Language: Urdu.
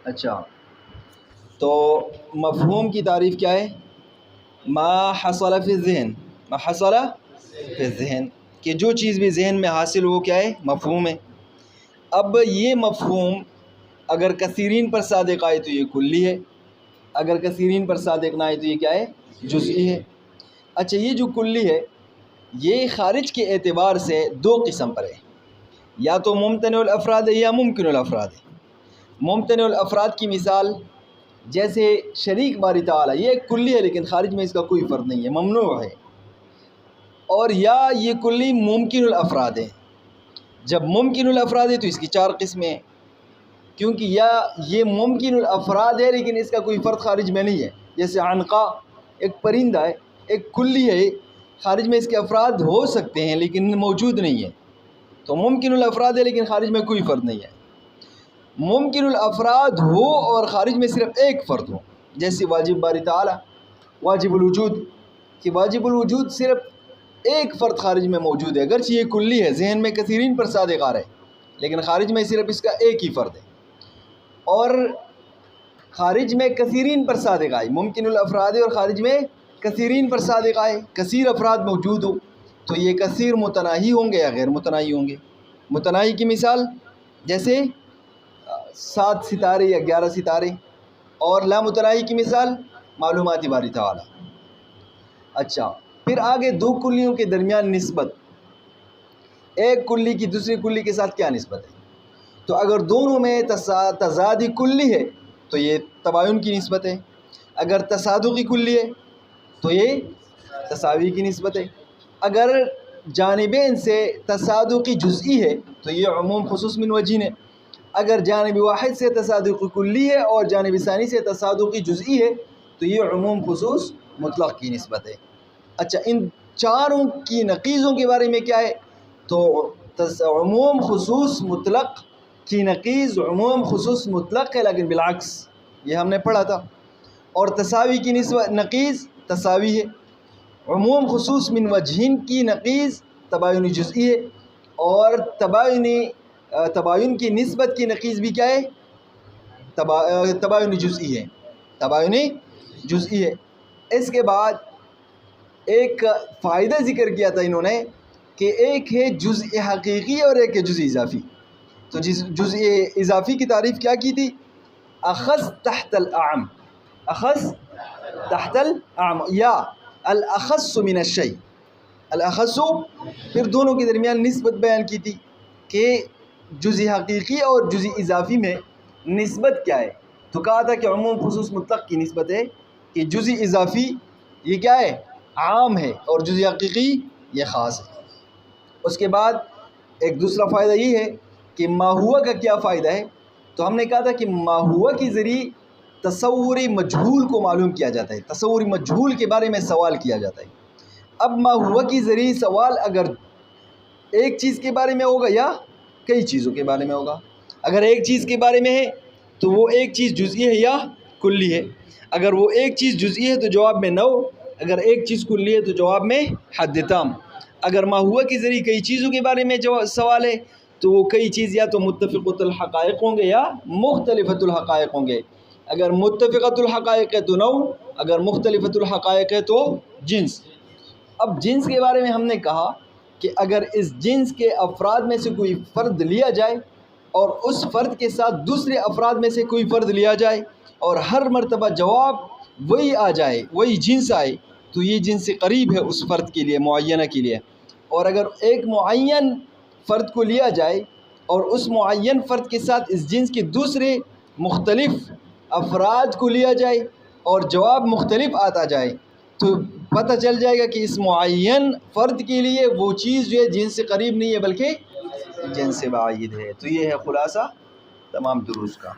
اچھا، تو مفہوم کی تعریف کیا ہے؟ ما حصل فی الذہن، ما حصل فی الذہن، کہ جو چیز بھی ذہن میں حاصل ہو کیا ہے؟ مفہوم ہے۔ اب یہ مفہوم اگر کثیرین پر صادق آئے تو یہ کلی ہے، اگر کثیرین پر صادق نہ آئے تو یہ کیا ہے؟ جزئی ہے۔ اچھا، یہ جو کلی ہے یہ خارج کے اعتبار سے دو قسم پر ہے، یا تو ممتنع الافراد ہے یا ممکن الافراد ہے۔ ممتنع الافراد کی مثال جیسے شریک باری تعالی، یہ ایک کلی ہے لیکن خارج میں اس کا کوئی فرد نہیں ہے، ممنوع ہے۔ اور یا یہ کلی ممکن الافراد ہے۔ جب ممکن الافراد ہے تو اس کی چار قسمیں ہیں، کیونکہ یا یہ ممکن الافراد ہے لیکن اس کا کوئی فرد خارج میں نہیں ہے، جیسے عنقا ایک پرندہ ہے، ایک کلی ہے، خارج میں اس کے افراد ہو سکتے ہیں لیکن موجود نہیں ہے، تو ممکن الافراد ہے لیکن خارج میں کوئی فرد نہیں ہے۔ ممکن الافراد ہو اور خارج میں صرف ایک فرد ہو، جیسے واجب باری تعالی، واجب الوجود، کہ واجب الوجود صرف ایک فرد خارج میں موجود ہے، اگرچہ یہ کلی ہے، ذہن میں کثیرین پر صادق آ رہا ہے لیکن خارج میں صرف اس کا ایک ہی فرد ہے۔ اور خارج میں کثیرین پر صادق آئے، ممکن الافراد ہے اور خارج میں کثیرین پر صادق آئے، کثیر افراد موجود ہو، تو یہ کثیر متناہی ہوں گے یا غیر متناہی ہوں گے؟ متناہی کی مثال جیسے 7 ستارے یا 11 ستارے، اور لا متناہی کی مثال معلومات باری تعالی۔ اچھا، پھر آگے دو کلیوں کے درمیان نسبت، ایک کلی کی دوسری کلی کے ساتھ کیا نسبت ہے؟ تو اگر دونوں میں تضادی کلی ہے تو یہ تباین کی نسبت ہے، اگر تصادقی کلی ہے تو یہ تساوی کی نسبت ہے، اگر جانبین سے تصادقی جزئی ہے تو یہ عموم خصوص من وجہین ہے، اگر جانب واحد سے تصادقی کلی ہے اور جانب ثانی سے تصادقی جزئی ہے تو یہ عموم خصوص مطلق کی نسبت ہے۔ اچھا، ان چاروں کی نقیضوں کے بارے میں کیا ہے؟ تو عموم خصوص مطلق کی نقیض عموم خصوص مطلق ہے لیکن بالعکس، یہ ہم نے پڑھا تھا۔ اور تساوی کی نقیض تساوی ہے، عموم خصوص من وجہین کی نقیض تباین جزئی ہے، اور تباین کی نسبت کی نقیض بھی کیا ہے؟ تباین جزئی ہے، تباین جزئی ہے۔ اس کے بعد ایک فائدہ ذکر کیا تھا انہوں نے کہ ایک ہے جزء حقیقی اور ایک ہے جزء اضافی۔ تو جزء اضافی کی تعریف کیا کی تھی؟ اخذ تحت الاعم، اخذ تحت الاعم یا الاخص من الشیء، الاخص، پھر دونوں کے درمیان نسبت بیان کی تھی کہ جزء حقیقی اور جزء اضافی میں نسبت کیا ہے؟ تو کہا تھا کہ عموم خصوص مطلق کی نسبت ہے کہ جزء اضافی یہ کیا ہے؟ عام ہے، اور جزء حقیقی یہ خاص ہے۔ اس کے بعد ایک دوسرا فائدہ یہ ہے کہ ما ہوا کا کیا فائدہ ہے؟ تو ہم نے کہا تھا کہ ما ہوا کے ذریعے تصور مجہول کو معلوم کیا جاتا ہے، تصور مجہول کے بارے میں سوال کیا جاتا ہے۔ اب ما ہوا کے ذریعے سوال اگر ایک چیز کے بارے میں ہوگا یا کئی چیزوں کے بارے میں ہوگا، اگر ایک چیز کے بارے میں ہے تو وہ ایک چیز جزئی ہے یا کلی ہے، اگر وہ ایک چیز جزئی ہے تو جواب میں 9، اگر ایک چیز کلی ہے تو جواب میں حد تام۔ اگر ما ہوا کے ذریعے کئی چیزوں کے بارے میں سوال ہے تو وہ کئی چیز یا تو متفقۃ الحقائق ہوں گے یا مختلفۃ الحقائق ہوں گے، اگر متفقۃ الحقائق ہے تو 9، اگر مختلفۃ الحقائق ہے تو جنس۔ اب جنس کے بارے میں ہم نے کہا کہ اگر اس جنس کے افراد میں سے کوئی فرد لیا جائے اور اس فرد کے ساتھ دوسرے افراد میں سے کوئی فرد لیا جائے اور ہر مرتبہ جواب وہی آ جائے، وہی جنس آئے، تو یہ جنس سے قریب ہے اس فرد کے لیے، معینہ کے لیے۔ اور اگر ایک معین فرد کو لیا جائے اور اس معین فرد کے ساتھ اس جنس کے دوسرے مختلف افراد کو لیا جائے اور جواب مختلف آتا جائے تو پتہ چل جائے گا کہ اس معین فرد کے لیے وہ چیز جو ہے جنس سے قریب نہیں ہے بلکہ جنس سے بعید ہے۔ تو یہ ہے خلاصہ تمام دروس کا۔